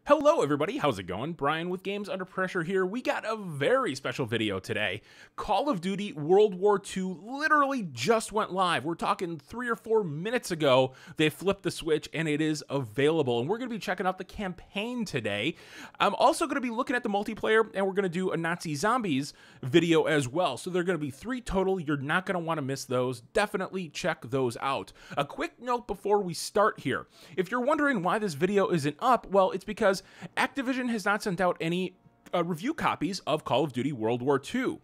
Hello everybody, how's it going? Brian with Games Under Pressure here. We got a very special video today. Call of Duty World War II literally just went live. We're talking 3 or 4 minutes ago. They flipped the switch and it is available. And we're going to be checking out the campaign today. I'm also going to be looking at the multiplayer, and we're going to do a Nazi Zombies video as well. So there are going to be 3 total. You're not going to want to miss those. Definitely check those out. A quick note before we start here. If you're wondering why this video isn't up, well, it's because Activision has not sent out any review copies of Call of Duty World War II.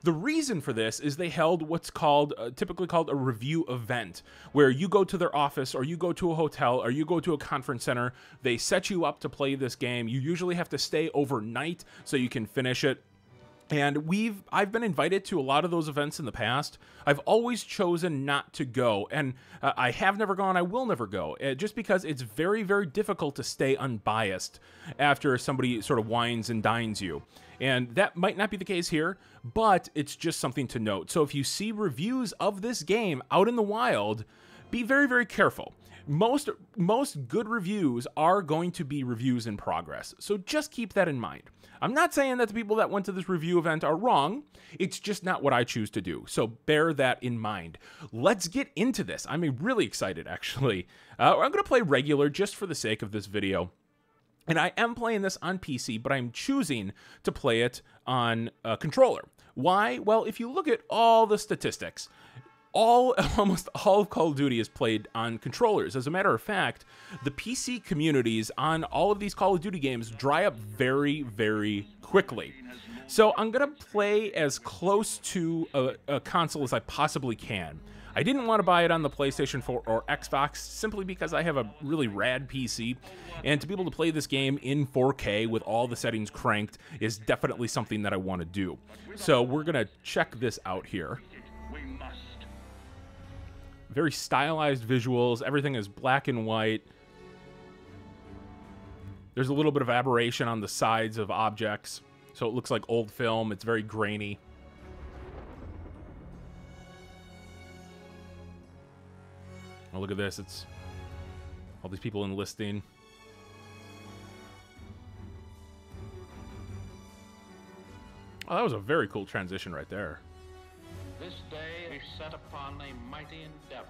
The reason for this is they held what's called, typically called a review event, where you go to their office or you go to a hotel or you go to a conference center. They set you up to play this game. You usually have to stay overnight so you can finish it. And I've been invited to a lot of those events in the past. I've always chosen not to go, and I have never gone, I will never go, just because it's very, very difficult to stay unbiased after somebody sort of wines and dines you. And that might not be the case here, but it's just something to note. So if you see reviews of this game out in the wild, be very, very careful. Most good reviews are going to be reviews in progress, so just keep that in mind. I'm not saying that the people that went to this review event are wrong. It's just not what I choose to do, so bear that in mind. Let's get into this. I'm really excited, actually. I'm going to play regular just for the sake of this video. And I am playing this on PC, but I'm choosing to play it on a controller. Why? Well, if you look at all the statistics, almost all of Call of Duty is played on controllers. As a matter of fact, the PC communities on all of these Call of Duty games dry up very, very quickly. So I'm going to play as close to a console as I possibly can. I didn't want to buy it on the PlayStation 4 or Xbox simply because I have a really rad PC, and to be able to play this game in 4K with all the settings cranked is definitely something that I want to do. So we're going to check this out here. Very stylized visuals. Everything is black and white. There's a little bit of aberration on the sides of objects, so it looks like old film. It's very grainy. Oh, look at this. It's all these people enlisting. Oh, that was a very cool transition right there. This day is set upon a mighty endeavor.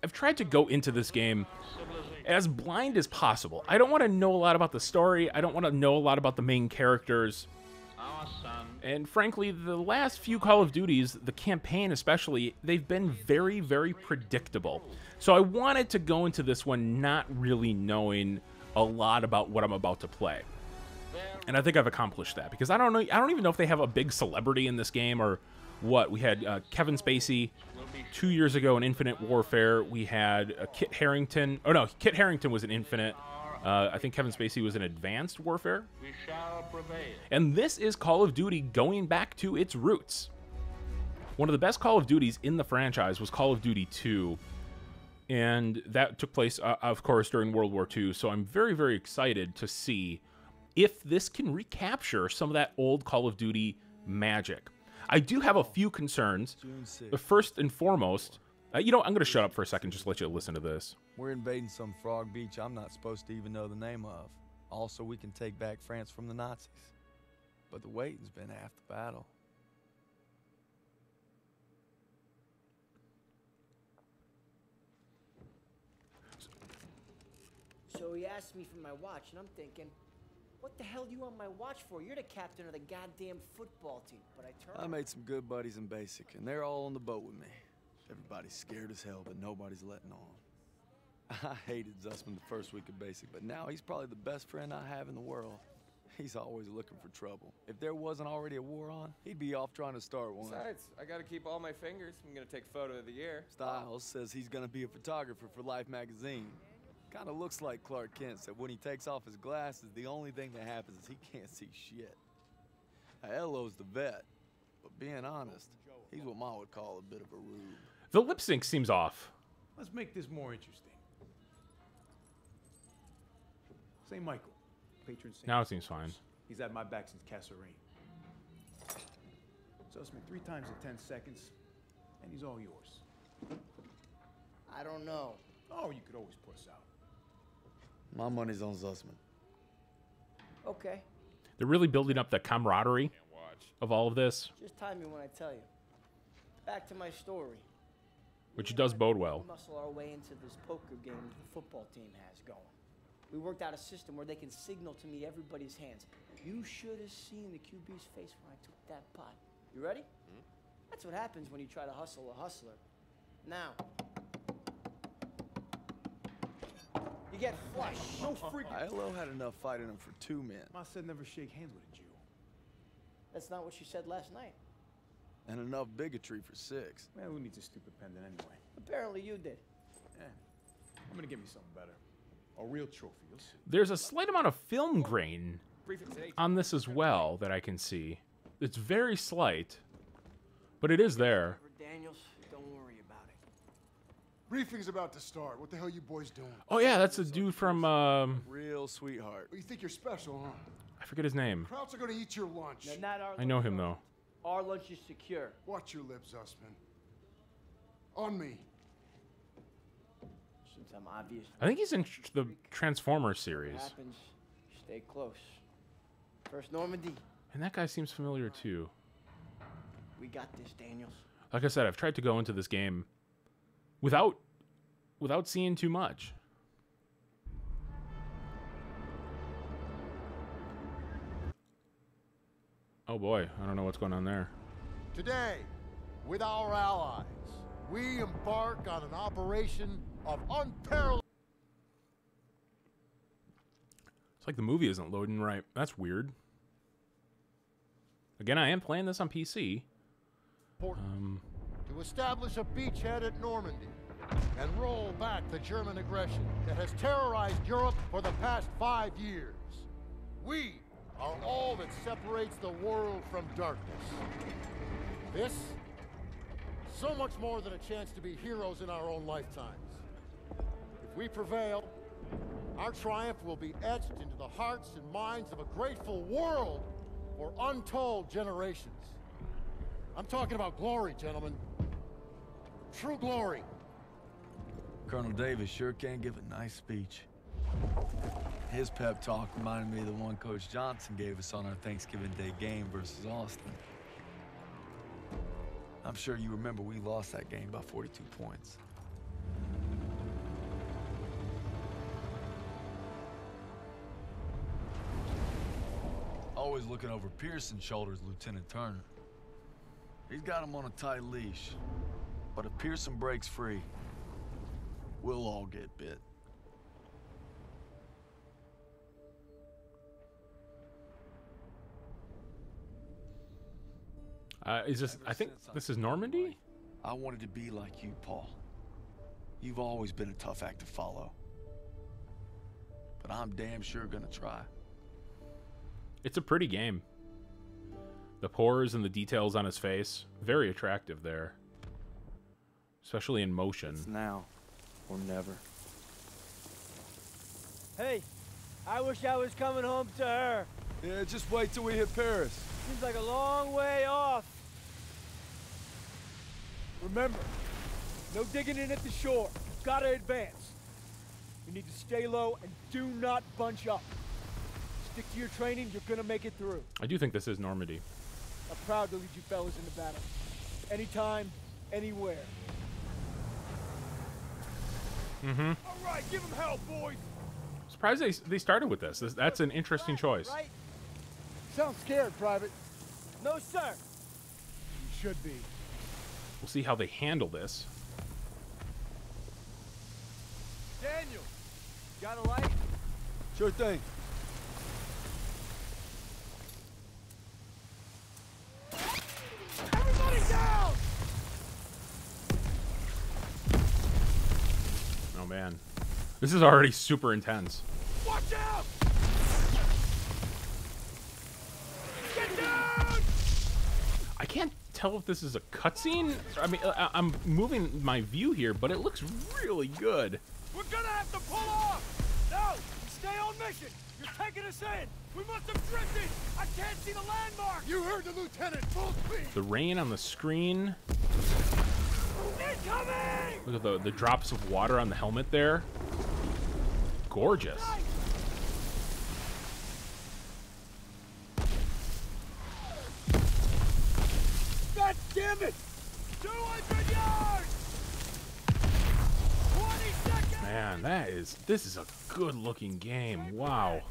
I've tried to go into this game as blind as possible. I don't want to know a lot about the story. I don't want to know a lot about the main characters. Our son. And frankly, the last few Call of Duties, the campaign especially, they've been very, very predictable. So I wanted to go into this one not really knowing a lot about what I'm about to play. And I think I've accomplished that, because I don't know. I don't even know if they have a big celebrity in this game or what. We had Kevin Spacey 2 years ago in Infinite Warfare. We had Kit Harington. Oh no, Kit Harington was in Infinite. I think Kevin Spacey was in Advanced Warfare. We shall prevail. And this is Call of Duty going back to its roots. One of the best Call of Duties in the franchise was Call of Duty 2. And that took place, of course, during World War II. So I'm very, very excited to see if this can recapture some of that old Call of Duty magic. I do have a few concerns. But first and foremost, you know, I'm going to shut up for a second, just let you listen to this. We're invading some frog beach I'm not supposed to even know the name of. Also, we can take back France from the Nazis. But the waiting's been half the battle. So he asked me for my watch, and I'm thinking, what the hell do you want my watch for? You're the captain of the goddamn football team. But I made some good buddies in basic, and they're all on the boat with me. Everybody's scared as hell, but nobody's letting on. I hated Zussman the first week of basic, but now he's probably the best friend I have in the world. He's always looking for trouble. If there wasn't already a war on, he'd be off trying to start one. Besides, I gotta keep all my fingers. I'm gonna take photo of the year. Styles says he's gonna be a photographer for Life magazine. Kinda looks like Clark Kent said when he takes off his glasses, the only thing that happens is he can't see shit. Elo's the vet, but being honest, he's what Ma would call a bit of a rube. The lip sync seems off. Let's make this more interesting. St. Michael, patron saint. Now it seems fine. He's had my back since Kasserine. Sussman 3 times in 10 seconds, and he's all yours. I don't know. Oh, you could always puss out. My money's on Zussman. Okay. They're really building up the camaraderie of all of this, Just time me when I tell you. Back to my story. which does bode well. We muscle our way into this poker game the football team has going. We worked out a system where they can signal to me everybody's hands. You should have seen the QB's face when I took that pot. You ready? That's what happens when you try to hustle a hustler. Now, you get flushed. No freaking. ILO had enough fight in him for 2 men. Ma said never shake hands with a Jew. That's not what she said last night. And enough bigotry for 6. Man, who needs a stupid pendant anyway? Apparently you did. Yeah. I'm gonna get me something better. A real trophy, you'll see. There's a slight amount of film grain on this as well that I can see. It's very slight, but it is there. Daniels, don't worry about it. Briefing's about to start. What the hell you boys doing? Oh yeah, that's a dude from Real sweetheart. You think you're special, huh? I forget his name. Krauts are gonna eat your lunch. Now, not our I know him though. Our lunch is secure. Watch your lips, Zussman. On me. Since I'm obvious. I think he's in the Transformers series, Happens. Stay close. First Normandy. and that guy seems familiar too. We got this, Daniels. Like I said, I've tried to go into this game without seeing too much. Oh boy, I don't know what's going on there. Today, with our allies, we embark on an operation of unparalleled. It's like the movie isn't loading right. That's weird. Again, I am playing this on PC. To establish a beachhead at Normandy and roll back the German aggression that has terrorized Europe for the past 5 years. We are all that separates the world from darkness. This, so much more than a chance to be heroes in our own lifetimes. If we prevail, our triumph will be etched into the hearts and minds of a grateful world for untold generations. I'm talking about glory, gentlemen. True glory. Colonel Davis sure can give a nice speech. His pep talk reminded me of the one Coach Johnson gave us on our Thanksgiving Day game versus Austin. I'm sure you remember we lost that game by 42 points. Always looking over Pearson's shoulders, Lieutenant Turner. He's got him on a tight leash. But if Pearson breaks free, we'll all get bit. Is this? I think this is Normandy. I wanted to be like you, Paul. You've always been a tough act to follow. But I'm damn sure gonna try. It's a pretty game. The pores and the details on his face, very attractive there. Especially in motion. It's now or never. Hey, I wish I was coming home to her. Yeah, just wait till we hit Paris. Seems like a long way off. Remember, no digging in at the shore. Gotta advance. You need to stay low and do not bunch up. Stick to your training, you're gonna make it through. I do think this is Normandy. I'm proud to lead you fellas into battle. Anytime, anywhere. Mm-hmm. All right, give them hell, boys. Surprised they started with this. That's an interesting choice. Right? Sound scared, Private. No, sir. You should be. We'll see how they handle this. Daniel, got a light? Sure thing. Everybody down! Oh man, this is already super intense. Watch out! Get down! I can't tell if this is a cutscene. I mean, I'm moving my view here, but it looks really good. We're gonna have to pull off! No! Stay on mission! You're taking us in! We must have drifted! I can't see the landmark! You heard the lieutenant, full speed! The rain on the screen. Incoming! Look at the drops of water on the helmet there. Gorgeous. man, this is a good looking game. Wow.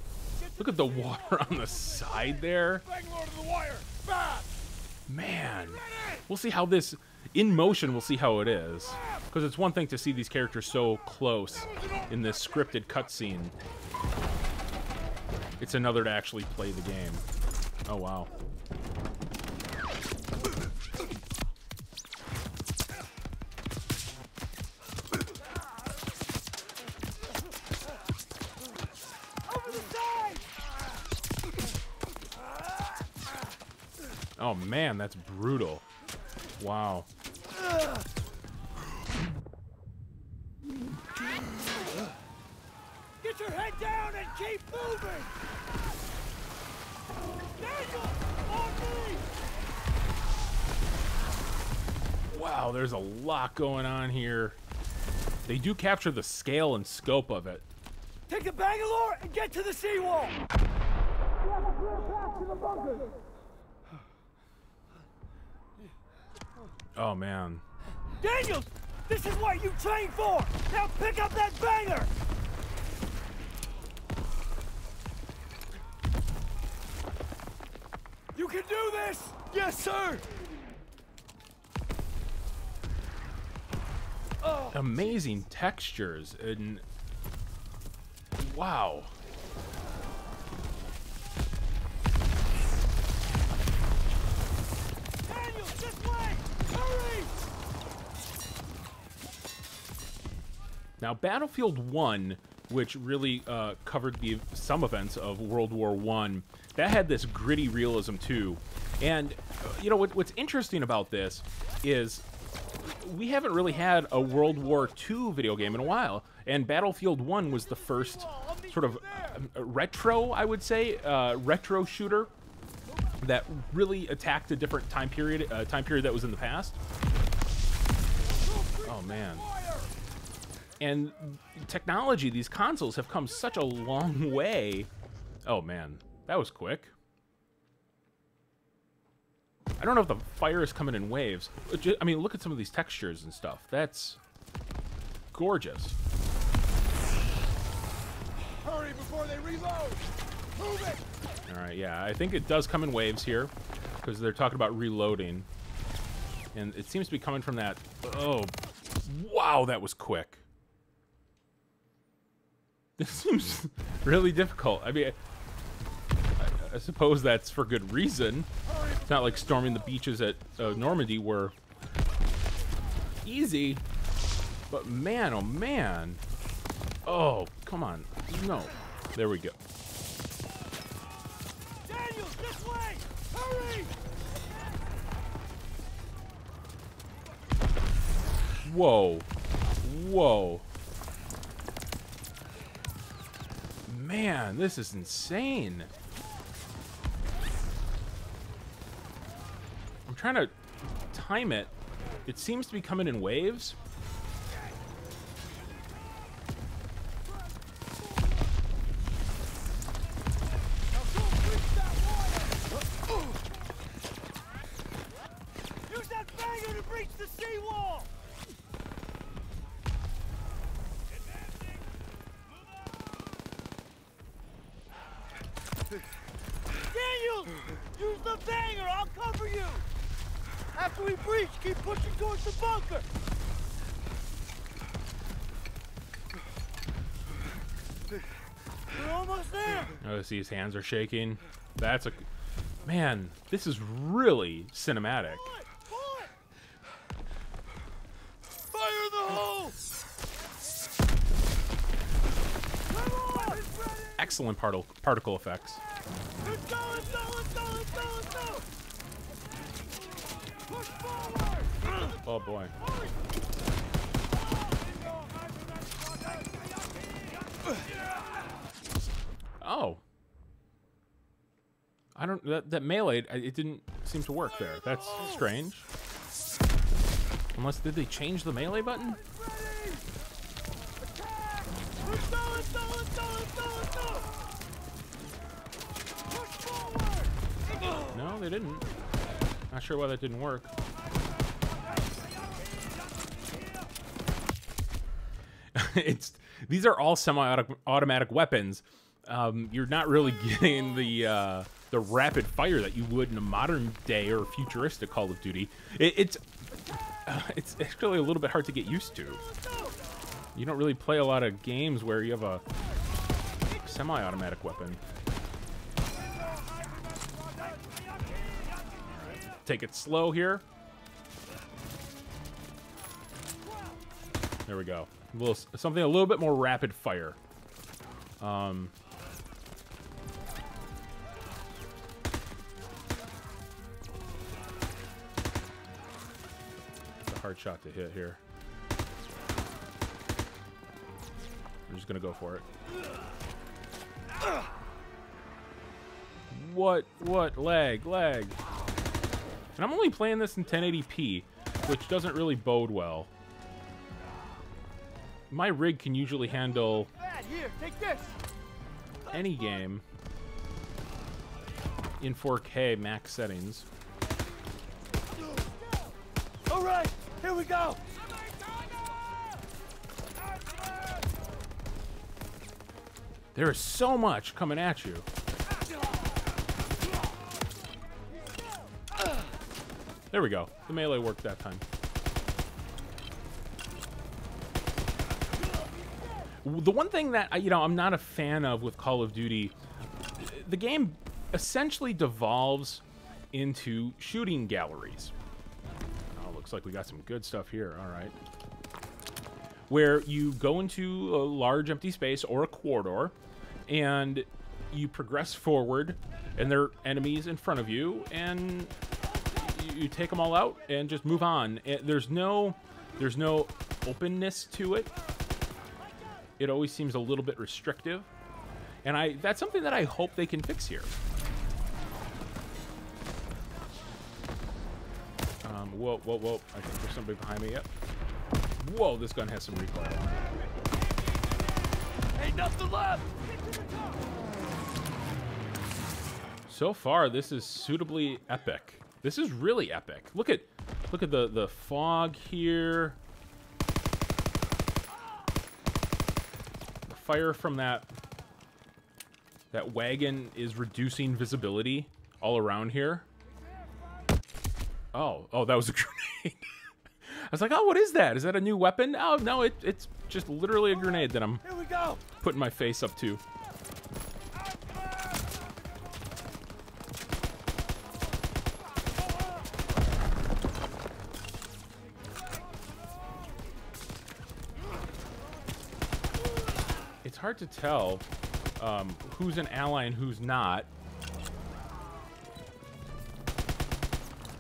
Look at the water on the side there. Bangalore to the wire! Fast! Man. We'll see how this, in motion, we'll see how it is. Because it's one thing to see these characters so close in this scripted cutscene. It's another to actually play the game. Oh, wow. Oh man, that's brutal. Wow. Get your head down and keep moving! Daniel, on me! Wow, there's a lot going on here. They do capture the scale and scope of it. Take the Bangalore and get to the seawall! We have a clear path to the bunker! Oh man. Daniels, this is what you trained for! Now pick up that banger! You can do this! Yes, sir! Oh. Amazing textures and wow. Daniels, this way! Hurry! Now, Battlefield 1, which really covered some events of World War I, that had this gritty realism too. And, you know, what's interesting about this is we haven't really had a World War II video game in a while. And Battlefield 1 was the first sort of retro, I would say, retro shooter that really attacked a different time period that was in the past. Oh, man. And technology, these consoles have come such a long way. Oh, man. That was quick. I don't know if the fire is coming in waves. I mean, look at some of these textures and stuff. That's gorgeous. Hurry before they reload! Move it! All right, yeah. I think it does come in waves here because they're talking about reloading. And it seems to be coming from that... Oh, wow, that was quick. This seems really difficult. I mean, I suppose that's for good reason. It's not like storming the beaches at Normandy were easy. But man, oh man. Oh, come on. No. There we go. Daniels, this way! Hurry! Whoa. Whoa. Man, this is insane. I'm trying to time it. It seems to be coming in waves. Use that banger to breach the seawall! Daniel! Use the banger! I'll cover you! After we breach, keep pushing towards the bunker! We're almost there! Oh, see his hands are shaking. That's a... Man, this is really cinematic. Pull it! Fire the hole! Come on! Excellent particle effects. Let's go, let's go, let's go, let's go, let's go! Push forward! Oh boy. Oh. I don't... That melee, it didn't seem to work there. That's strange. Unless, did they change the melee button? Let's go, let's go, let's go, let's go, let's go! Push forward! No, they didn't. Not sure why that didn't work. These are all semi-automatic weapons. You're not really getting the rapid fire that you would in a modern day or futuristic Call of Duty. It's actually a little bit hard to get used to. You don't really play a lot of games where you have a semi-automatic weapon. Take it slow here. There we go. Something a little bit more rapid fire. It's a hard shot to hit here. I'm just gonna go for it. What? Lag. And I'm only playing this in 1080p, which doesn't really bode well. My rig can usually handle Here, take this. any game in 4K max settings. All right, here we go. There is so much coming at you. There we go. The melee worked that time. The one thing that I'm not a fan of with Call of Duty, the game essentially devolves into shooting galleries. Oh, looks like we got some good stuff here. All right. Where you go into a large empty space or a corridor, and you progress forward, and there are enemies in front of you, and you take them all out and just move on. There's no openness to it. It always seems a little bit restrictive, and that's something that I hope they can fix here. Whoa! I think there's somebody behind me. Yep. Whoa! This gun has some recoil. Ain't nothing left. So far, this is suitably epic. This is really epic. Look at the fog here. The fire from that wagon is reducing visibility all around here. Oh, that was a grenade. I was like, oh, what is that? Is that a new weapon? Oh, no, it's just literally a grenade that I'm putting my face up to. It's hard to tell who's an ally and who's not.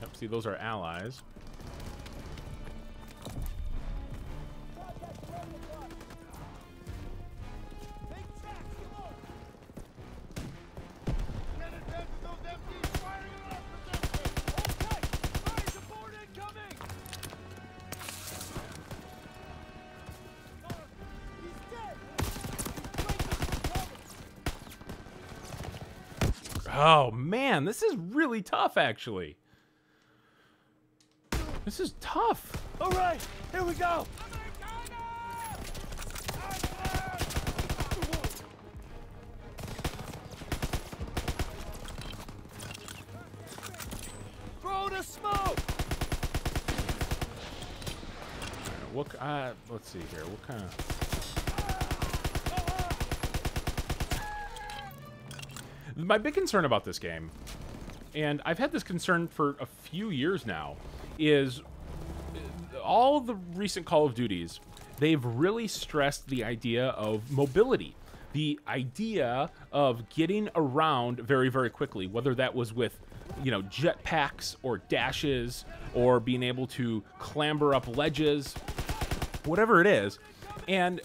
Yep, see, those are allies. Oh, man, this is really tough, actually. This is tough. All right, here we go. Throw the smoke. Let's see here. What kind of... My big concern about this game, and I've had this concern for a few years now, is all of the recent Call of Duties, they've really stressed the idea of mobility. The idea of getting around very, very quickly, whether that was with, jetpacks or dashes or being able to clamber up ledges, whatever it is. And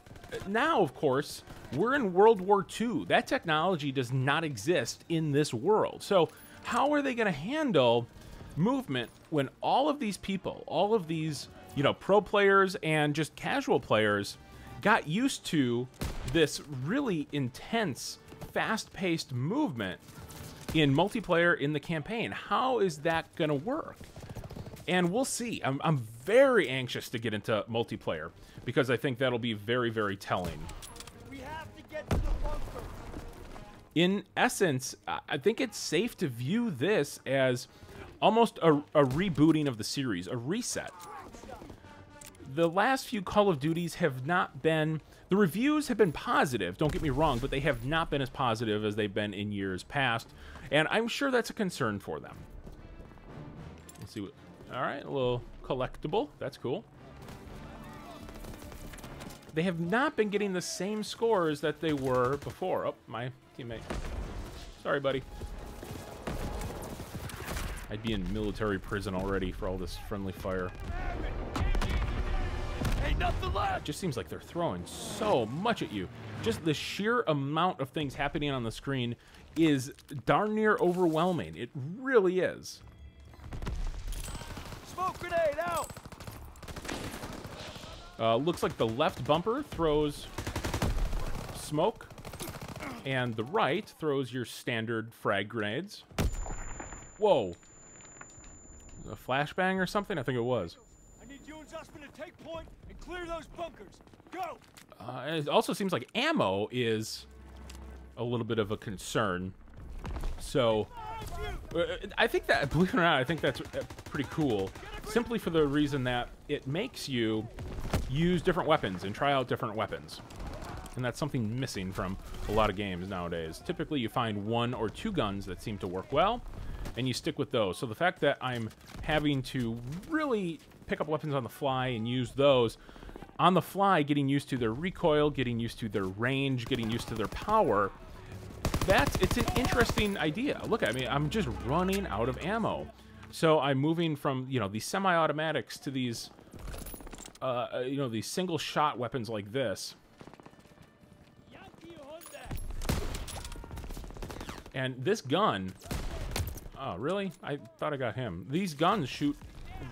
now, of course, we're in World War II. That technology does not exist in this world. So how are they going to handle movement when all of these people, all of these, pro players and just casual players got used to this really intense, fast-paced movement in multiplayer in the campaign? How is that going to work? And we'll see. I'm very anxious to get into multiplayer because I think that'll be very, very telling. We have to get to the bunker. In essence, I think it's safe to view this as almost a rebooting of the series, a reset. The last few Call of Duties have not been... The reviews have been positive, don't get me wrong, but they have not been as positive as they've been in years past, and I'm sure that's a concern for them. Let's see what... All right, a little collectible. That's cool. They have not been getting the same scores that they were before. Oh, my teammate. Sorry, buddy. I'd be in military prison already for all this friendly fire. Ain't nothing left. It just seems like they're throwing so much at you. Just the sheer amount of things happening on the screen is darn near overwhelming. It really is. Smoke grenade out. Looks like the left bumper throws smoke, and the right throws your standard frag grenades. Whoa. A flashbang or something? I think it was. I need you and Zussman to take point and clear those bunkers. Go. It also seems like ammo is a little bit of a concern. So, I think that, believe it or not, I think that's pretty cool. Simply for the reason that it makes you use different weapons and try out different weapons. And that's something missing from a lot of games nowadays. Typically, you find 1 or 2 guns that seem to work well, and you stick with those. So the fact that I'm having to really pick up weapons on the fly and use those on the fly, getting used to their recoil, getting used to their range, getting used to their power, it's an interesting idea. Look, I mean, I'm just running out of ammo. So I'm moving from, you know, these semi-automatics to these, you know, these single-shot weapons like this. And this gun... Oh, really? I thought I got him. These guns shoot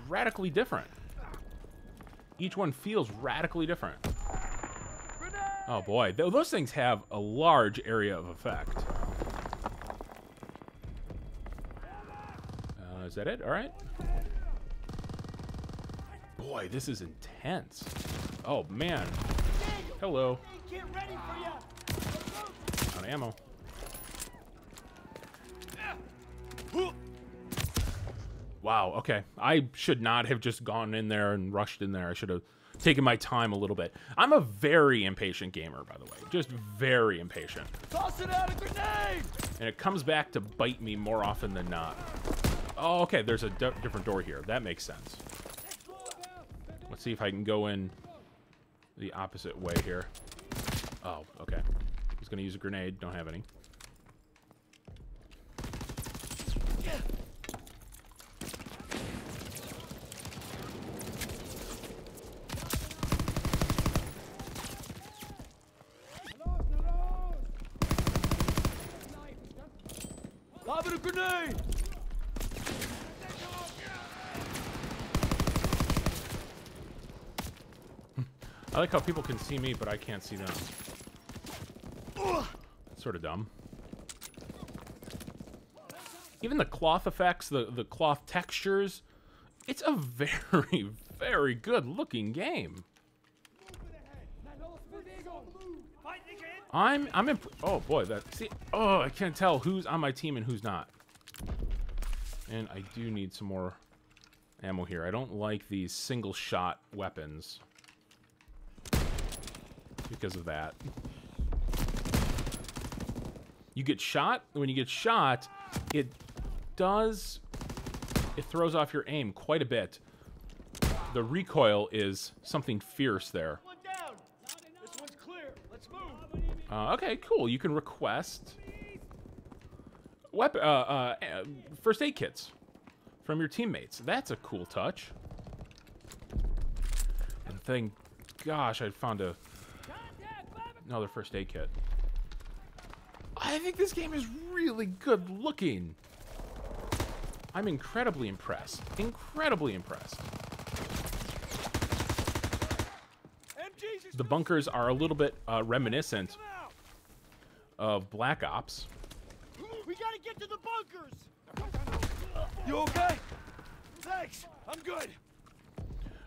radically different. Each one feels radically different. Oh, boy. Those things have a large area of effect. Is that it? All right. Boy, this is intense. Oh, man. Hello. Out of ammo. Wow, okay. I should not have just gone in there and rushed in there. I should have taken my time a little bit. I'm a very impatient gamer, by the way. Just very impatient. Toss it out a grenade! And it comes back to bite me more often than not. Oh, okay, there's a different door here. That makes sense. Let's see if I can go in the opposite way here. Oh, okay. I was going to use a grenade. Don't have any. Lobbing a grenade! I like how people can see me, but I can't see them. Sort of dumb. Even the cloth effects, the cloth textures, it's a very, very good looking game. Oh boy, I can't tell who's on my team and who's not. And I do need some more ammo here. I don't like these single shot weapons because of that. You get shot. When you get shot, it throws off your aim quite a bit. The recoil is something fierce there. One down. This one's clear. Let's move. Okay, cool. You can request first aid kits from your teammates. That's a cool touch. And thank gosh, I found another first aid kit. I think this game is really good looking. I'm incredibly impressed. Incredibly impressed. The bunkers are a little bit reminiscent of Black Ops. We gotta get to the bunkers. You okay? Thanks. I'm good.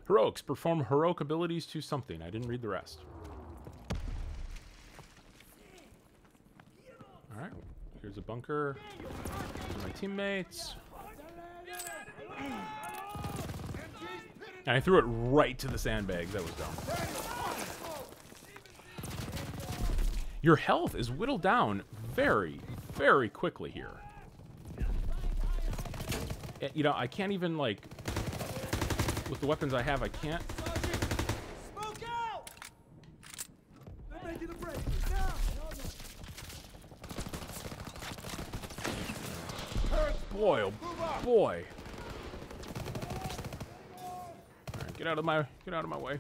Heroics. Perform heroic abilities to something. I didn't read the rest. Alright. Here's a bunker. These are my teammates. And I threw it right to the sandbags. That was dumb. Your health is whittled down very, very quickly here. You know, I can't even, like, with the weapons I have, I can't. Smoke out! They're making a break. Boy, oh boy. Alright, get out of my way.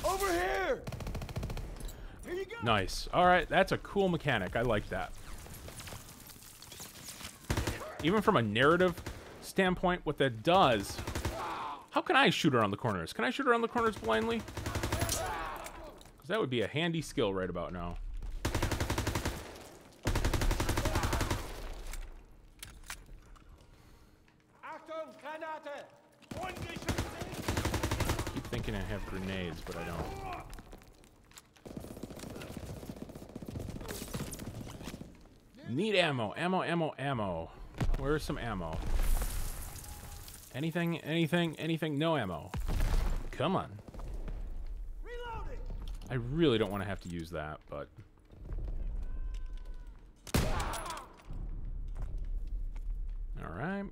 Over here! Here you go! Nice. Alright, that's a cool mechanic. I like that. Even from a narrative standpoint, what that does... How can I shoot around the corners? Can I shoot around the corners blindly? Because that would be a handy skill right about now. Keep thinking I have grenades, but I don't. Need ammo, ammo. Where's some ammo? Anything? No ammo. Come on. Reloading! I really don't want to have to use that, but... Alright.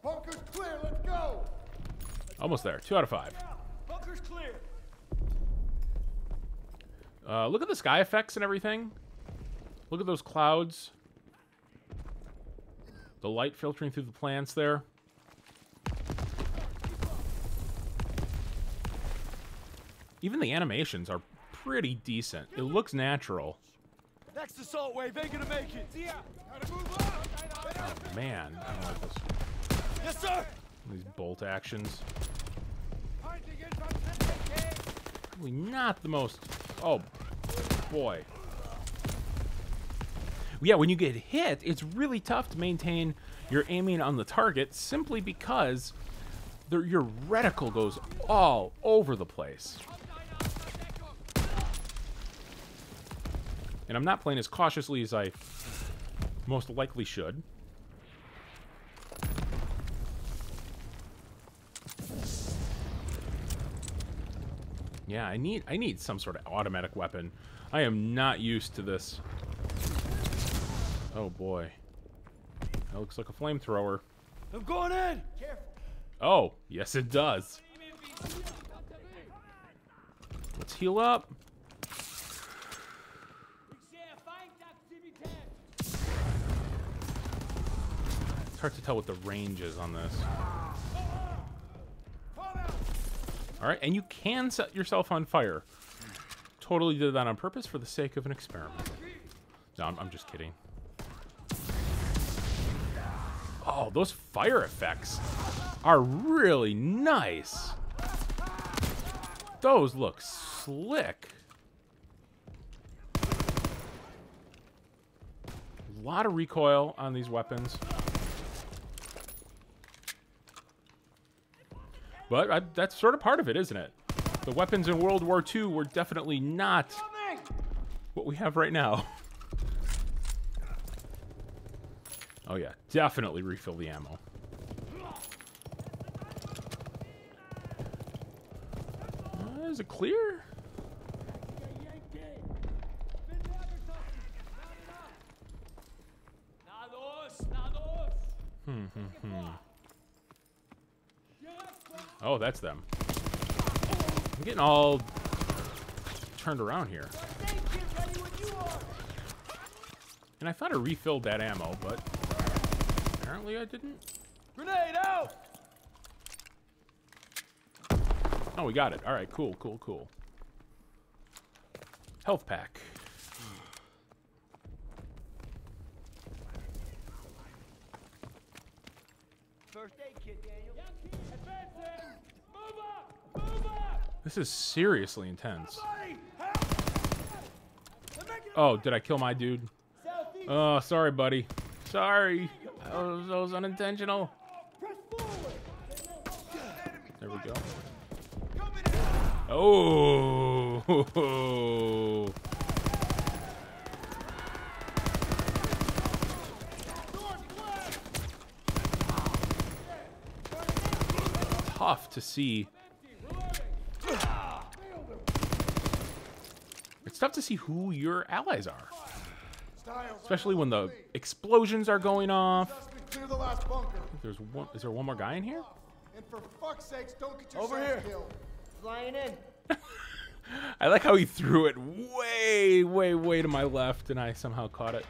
Bunker's clear, let's go! Almost there. 2 out of 5. Bunker's clear! Look at the sky effects and everything. Look at those clouds. The light filtering through the plants there. Even the animations are pretty decent. It looks natural. Next assault wave ain't gonna make it. Oh, man. I don't like this. Yes, sir! These bolt actions. Probably not the most... Oh, boy. Yeah, when you get hit, it's really tough to maintain your aiming on the target simply because your reticle goes all over the place. And I'm not playing as cautiously as I most likely should. Yeah, I need some sort of automatic weapon. I am not used to this. Oh boy. That looks like a flamethrower. I'm going in! Careful. Oh, yes it does. Let's heal up. It's hard to tell what the range is on this. Alright, and you can set yourself on fire. Totally did that on purpose for the sake of an experiment. No, I'm just kidding. Oh, those fire effects are really nice. Those look slick. A lot of recoil on these weapons. But that's sort of part of it, isn't it? The weapons in World War II were definitely not what we have right now. Oh yeah, definitely refill the ammo. Is it clear? Oh, that's them. I'm getting all turned around here. And I thought I refilled that ammo, but apparently I didn't. Grenade out! Oh, we got it. All right, cool. Health pack. First aid kit, Daniel. Advancing! Move up! Move up! This is seriously intense. Oh, did I kill my dude? Oh, sorry, buddy. Sorry. That was unintentional. There we go. Oh. Tough to see. It's tough to see who your allies are. Especially when the explosions are going off. Clear the last bunker. There's one. Is there one more guy in here? And for fuck's sakes, don't get yourself Over here. killed. Flying in. I like how he threw it way, way, way to my left, and I somehow caught it.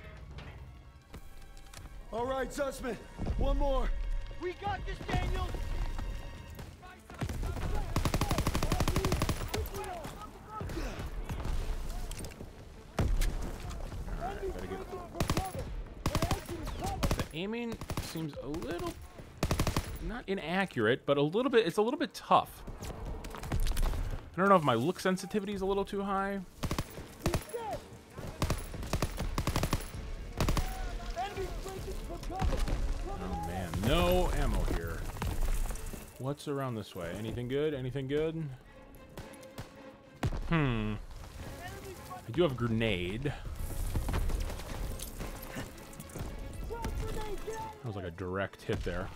All right, Zussman. One more. We got this, Daniel. The aiming seems a little, not inaccurate, but a little bit. It's a little bit tough. I don't know if my look sensitivity is a little too high. Oh man, no ammo here. What's around this way? Anything good? Anything good? I do have a grenade. That was like a direct hit there.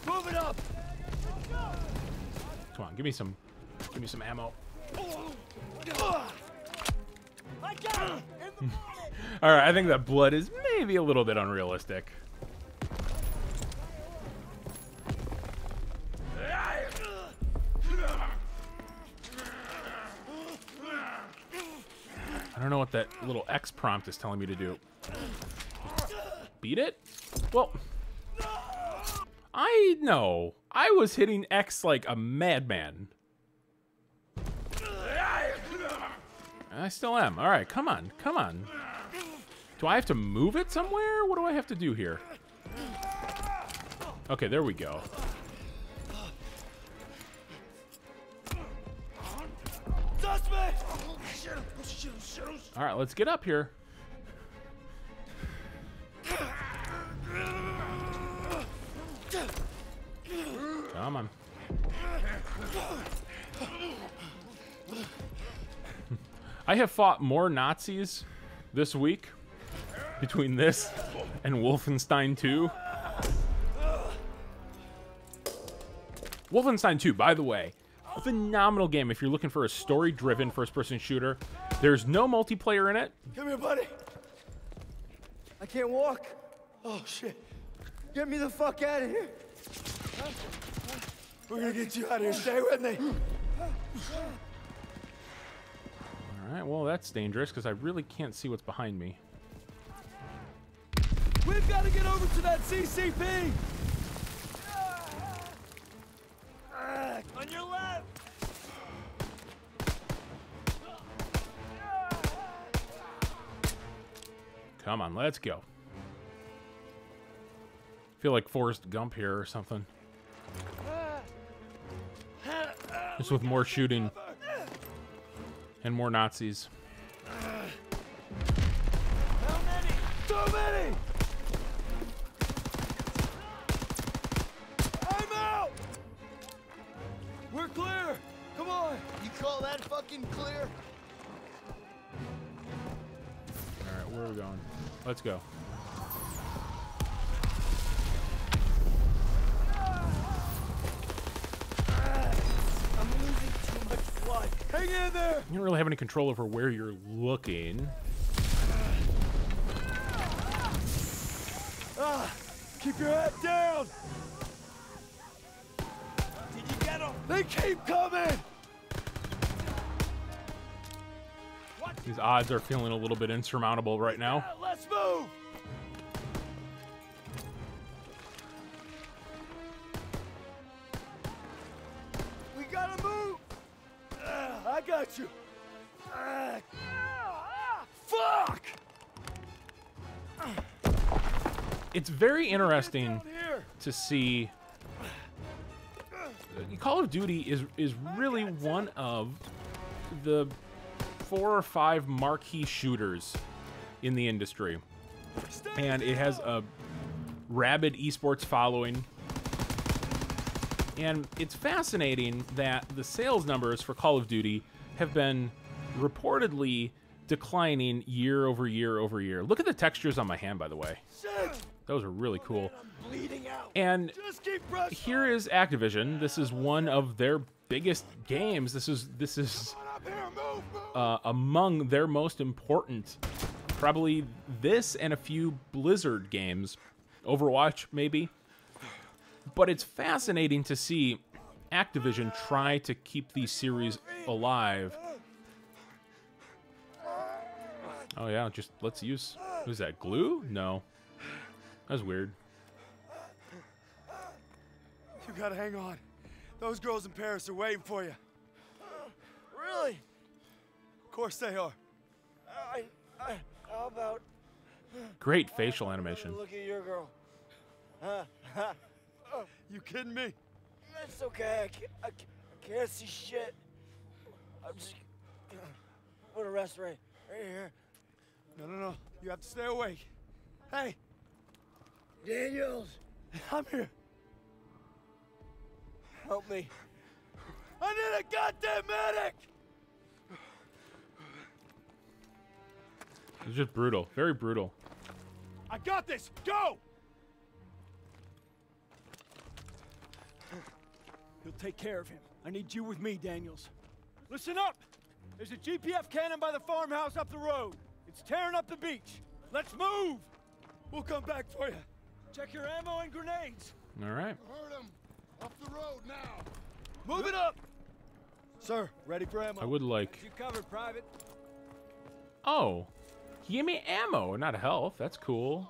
Move it up. Come on, give me some ammo. All right, I think that blood is maybe a little bit unrealistic. I don't know what that little X prompt is telling me to do. Beat it? Well, I know. I was hitting X like a madman. I still am. All right, come on, come on. Do I have to move it somewhere? What do I have to do here? Okay, there we go. All right, let's get up here. Come on. I have fought more Nazis this week between this and Wolfenstein 2. Wolfenstein 2, by the way, a phenomenal game if you're looking for a story-driven first-person shooter. There's no multiplayer in it. Come here, buddy. I can't walk. Oh, shit. Get me the fuck out of here. We're gonna get you out of here. Stay with me. All right, well, that's dangerous because I really can't see what's behind me. We've got to get over to that CCP. On your left. Come on, let's go. Feel like Forrest Gump here or something. Just with more shooting and more Nazis. How many? So many! I'm out! We're clear! Come on! You call that fucking clear? All right, where are we going? Let's go. I'm losing too much blood. Hang in there! You don't really have any control over where you're looking. Keep your head down! Did you get them? They keep coming! These odds are feeling a little bit insurmountable right now. Let's move! We gotta move! I got you! Fuck! It's very interesting to see Call of Duty is really one of the 4 or 5 marquee shooters in the industry, and it has a rabid esports following. And it's fascinating that the sales numbers for Call of Duty have been reportedly declining year over year over year. Look at the textures on my hand, by the way. Those are really cool. And here is Activision. This is one of their biggest games. This is among their most important. Probably this and a few Blizzard games. Overwatch, maybe. But it's fascinating to see Activision try to keep these series alive. Oh yeah, just let's use... What is that, glue? No. That's weird. You gotta hang on. Those girls in Paris are waiting for you. Really? Of course they are. How about... Great facial animation. Look at your girl. You kidding me? That's okay. I can't see shit. I'm just... Put a rest right here. No. You have to stay awake. Hey. Daniels. I'm here. Help me. I need a goddamn medic! It's just brutal. Very brutal. I got this! Go! He'll take care of him. I need you with me, Daniels. Listen up! There's a GPF cannon by the farmhouse up the road. It's tearing up the beach. Let's move! We'll come back for you. Check your ammo and grenades. All right. Heard him. Up the road now. Move it up! Sir, ready for ammo. I would like... You covered, Private. Oh. He gave me ammo, not health. That's cool.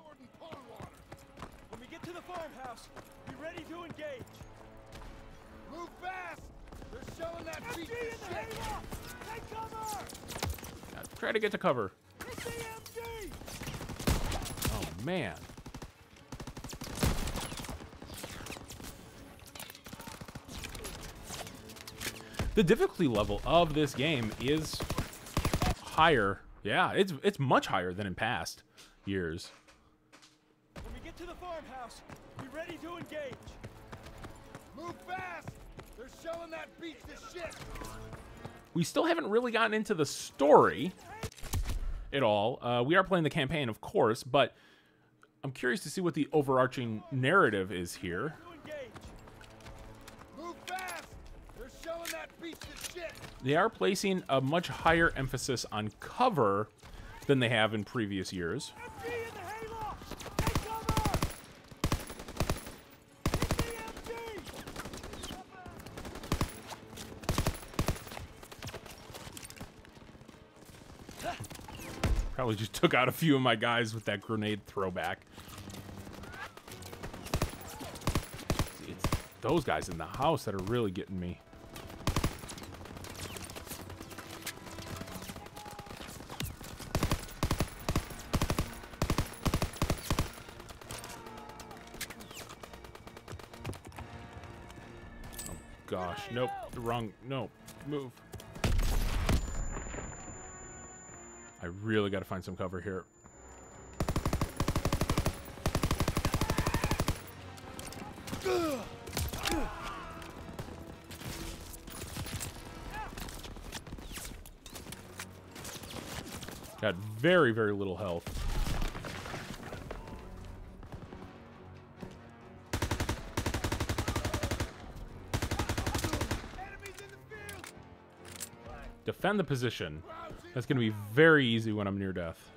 When we get to the farmhouse, be ready to engage. Move fast. They're shelling that beach. MG in the hayloft! Take cover! Try to get to cover. It's the MG! Oh, man. The difficulty level of this game is higher. Yeah, it's much higher than in past years. When we get to the farmhouse, be ready to engage. Move fast. They're shelling that beach to shit. We still haven't really gotten into the story at all. We are playing the campaign, of course, but I'm curious to see what the overarching narrative is here. Move fast. They're shelling that beach to shit. They are placing a much higher emphasis on cover than they have in previous years. MG in the hayloft! Take cover! It's the MG! Probably just took out a few of my guys with that grenade throwback. It's those guys in the house that are really getting me. Oh gosh, nope, the wrong, no, move. I really got to find some cover here. Got very, very little health. Defend the position. That's going to be very easy when I'm near death.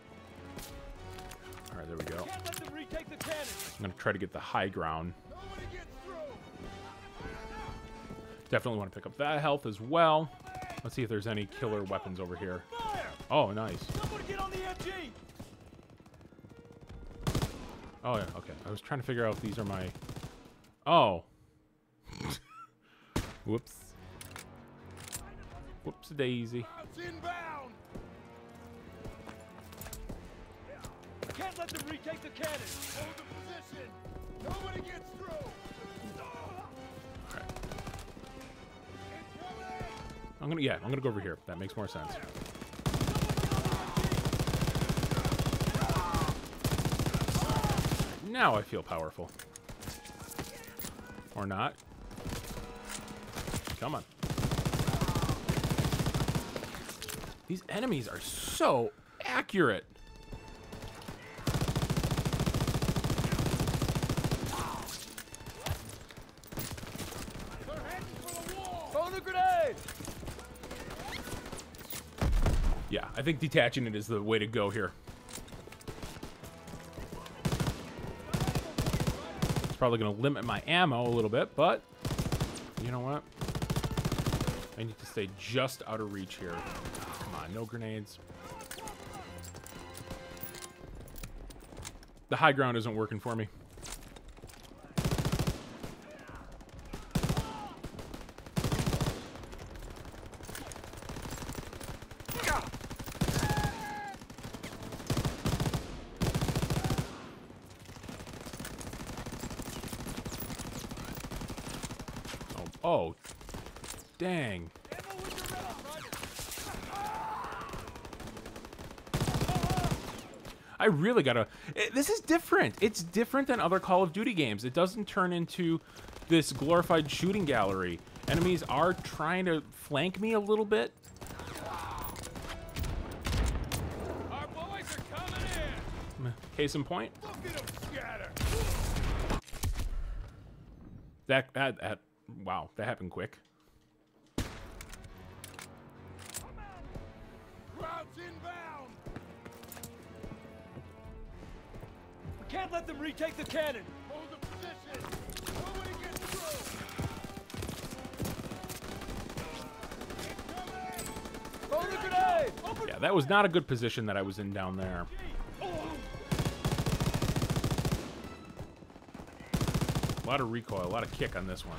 All right, there we go. Can't let them retake the cannon. I'm going to try to get the high ground. Definitely want to pick up that health as well. Let's see if there's any killer weapons over here. Fire! Oh, nice. Someone get on the MG! Oh, yeah, okay. I was trying to figure out if these are my... Oh. Whoops. Whoops-a-daisy. Inbound. Can't let them retake the cannon! Hold the position. Nobody gets through. I'm gonna go over here. That makes more sense. Now I feel powerful. Or not. Come on. These enemies are so accurate. Throw the grenade! Yeah, I think detaching it is the way to go here. It's probably going to limit my ammo a little bit, but you know what? I need to stay just out of reach here. Come on, no grenades. The high ground isn't working for me. Oh, dang. I really gotta... This is different. It's different than other Call of Duty games. It doesn't turn into this glorified shooting gallery. Enemies are trying to flank me a little bit. Our boys are coming in! Case in point. Look at them scatter! That wow, that happened quick. Crowd's inbound! We can't let them retake the cannon. Hold the position! Nobody gets through! Throw the grenade! Open Yeah, that was not a good position that I was in down there. A lot of recoil, a lot of kick on this one.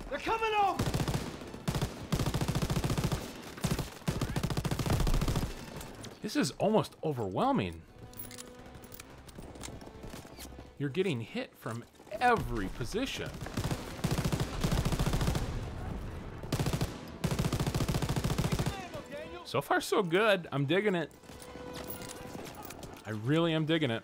They're coming over! This is almost overwhelming. You're getting hit from every position. So far, so good. I'm digging it. I really am digging it.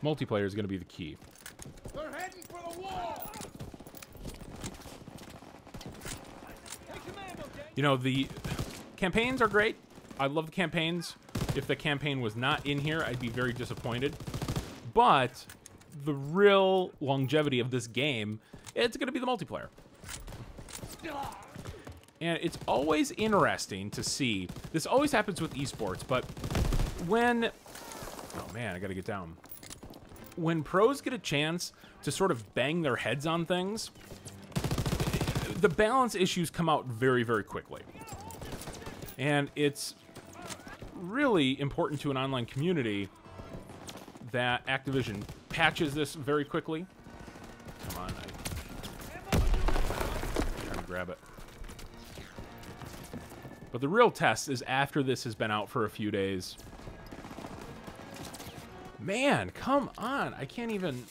Multiplayer is going to be the key. They're heading for the wall! You know, the campaigns are great. I love the campaigns. If the campaign was not in here, I'd be very disappointed. But the real longevity of this game, it's going to be the multiplayer. And it's always interesting to see. This always happens with esports, but when... Oh, man, I got to get down. When pros get a chance to sort of bang their heads on things, the balance issues come out very, very quickly. And it's really important to an online community that Activision patches this very quickly. Come on, I'm trying to grab it. But the real test is after this has been out for a few days. Man, come on. I can't even...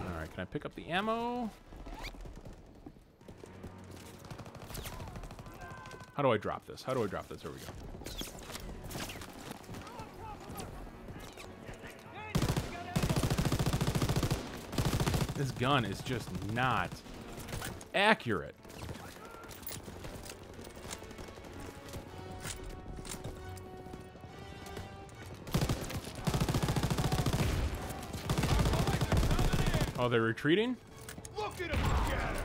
Alright, can I pick up the ammo? How do I drop this? How do I drop this? There we go. This gun is just not accurate. Oh, they're retreating? Look at them scatter!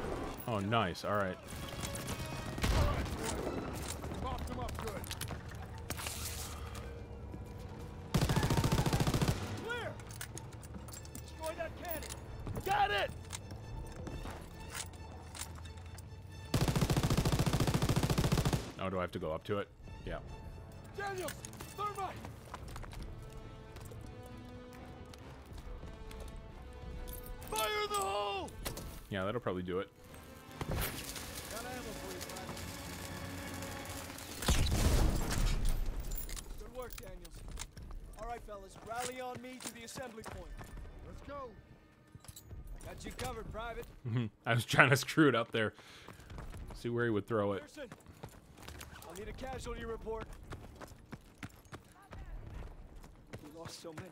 Oh, nice. All right. Locked them up good. Clear! Destroy that cannon! Got it! Oh, do I have to go up to it? Yeah. Daniels! Thermite! Yeah, that'll probably do it. Got ammo for you, Private. Good work, Daniels. All right, fellas, rally on me to the assembly point. Let's go. Got you covered, Private. I was trying to screw it up there. See where he would throw it. Pearson, I'll need a casualty report. We lost so many.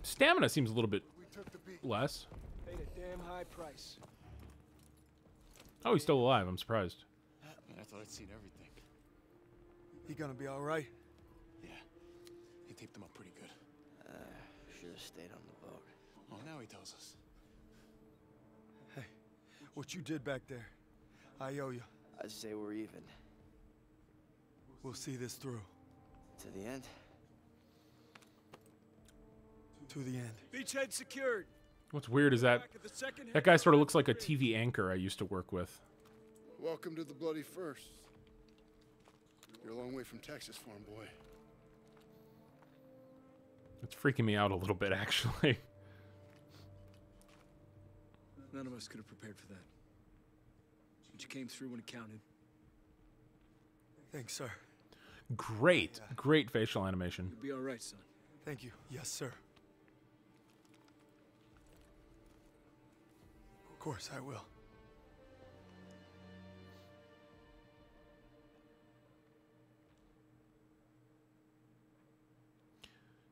Stamina seems a little bit We took the beat. less. Paid a damn high price. Oh, he's still alive. I'm surprised. Man, I thought I'd seen everything. He gonna be all right? Yeah. He taped them up pretty good. Should have stayed on the boat. Well, now he tells us. Hey, what you did back there, I owe you. I'd say we're even. We'll see this through. To the end? To the end. Beachhead secured. What's weird is that Back at the second that guy sort of looks like a TV anchor I used to work with. Welcome to the bloody first. You're a long way from Texas, farm boy. It's freaking me out a little bit, actually. None of us could have prepared for that. But you came through when it counted. Thanks, sir. Great, great facial animation. You'll be all right, son. Thank you. Yes, sir. Of course I will.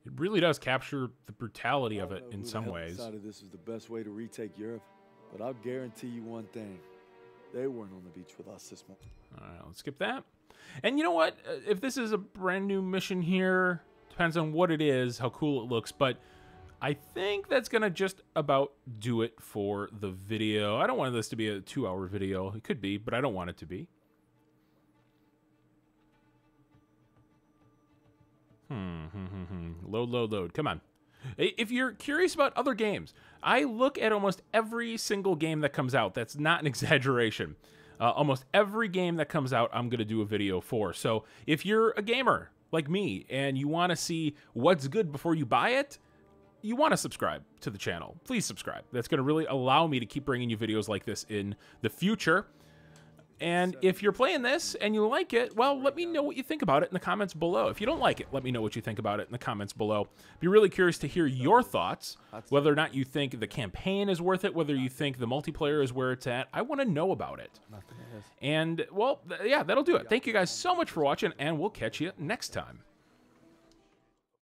It really does capture the brutality of it in Who the some hell ways. decided this was the best way to retake Europe, but I'll guarantee you one thing. They weren't on the beach with us this morning. All right, let's skip that. And you know what? If this is a brand new mission here, depends on what it is, how cool it looks, but I think that's going to just about do it for the video. I don't want this to be a 2-hour video. It could be, but I don't want it to be. Load. Come on. If you're curious about other games, I look at almost every single game that comes out. That's not an exaggeration. Almost every game that comes out, I'm going to do a video for. So if you're a gamer like me and you want to see what's good before you buy it, you want to subscribe to the channel. Please subscribe. That's going to really allow me to keep bringing you videos like this in the future. And if you're playing this and you like it, well, let me know what you think about it in the comments below. If you don't like it, let me know what you think about it in the comments below. Be really curious to hear your thoughts, whether or not you think the campaign is worth it, whether you think the multiplayer is where it's at. I want to know about it. And, well, yeah, that'll do it. Thank you guys so much for watching, and we'll catch you next time.